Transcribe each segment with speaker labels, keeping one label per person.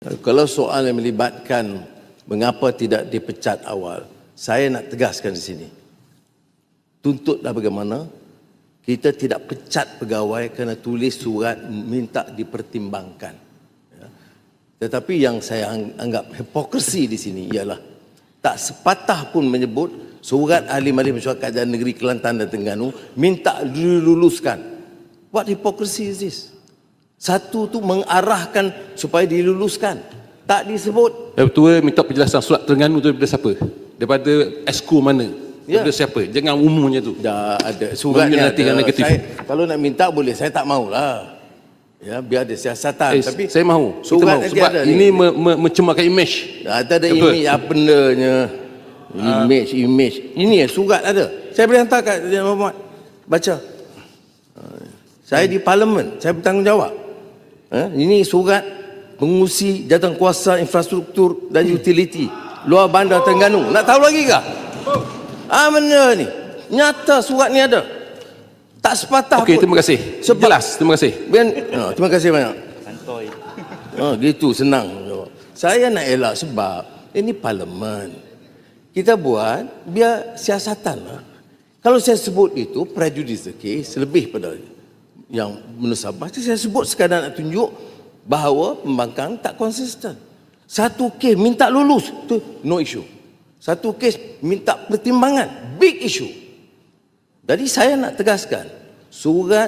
Speaker 1: Kalau soal yang melibatkan mengapa tidak dipecat awal, saya nak tegaskan di sini. Tuntutlah bagaimana kita tidak pecat pegawai kerana tulis surat minta dipertimbangkan. Ya. Tetapi yang saya anggap hipokrisi di sini ialah tak sepatah pun menyebut surat ahli-ahli mesyuarat Kerajaan Negeri Kelantan dan Terengganu minta diluluskan. What hypocrisy is this? Satu tu mengarahkan supaya diluluskan. Tak disebut.
Speaker 2: Ketua minta penjelasan surat Terengganu tu daripada siapa? Daripada esko mana? Daripada siapa? Jangan umumnya tu.
Speaker 1: Dah ada. Suratnya ada. Kalau nak minta boleh. Saya tak maulah. Ya, biar ada siasatan. Tapi
Speaker 2: saya mahu.
Speaker 1: Surat
Speaker 2: mahu. Sebab ini mencemarkan imej.
Speaker 1: Ada imej apa bendanya. Imej. Ini surat ada. Saya boleh hantar kat Muhammad. Baca. Saya di parlimen. Saya bertanggungjawab. Ini surat pengurusi jawatankuasa infrastruktur dan utility luar bandar Terengganu. Nak tahu lagi ke? Mana ni? Nyata surat ni ada. Tak sepatah
Speaker 2: pun. Okey, terima kasih. Jelas, terima kasih.
Speaker 1: Terima kasih banyak. Gitu senang. Saya nak elak sebab ini parlimen. Kita buat biar siasatan lah. Kalau saya sebut itu prejudice case lebih pada yang menusabah, saya sebut sekadar nak tunjuk bahawa pembangkang tak konsisten. Satu kes minta lulus, tu no issue. Satu kes minta pertimbangan, big issue. Jadi saya nak tegaskan, surat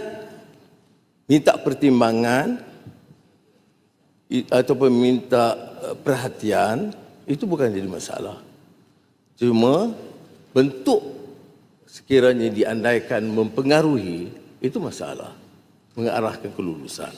Speaker 1: minta pertimbangan ataupun minta perhatian itu bukan jadi masalah. Cuma bentuk sekiranya diandaikan mempengaruhi, itu masalah. Mengarahkan kelulusan.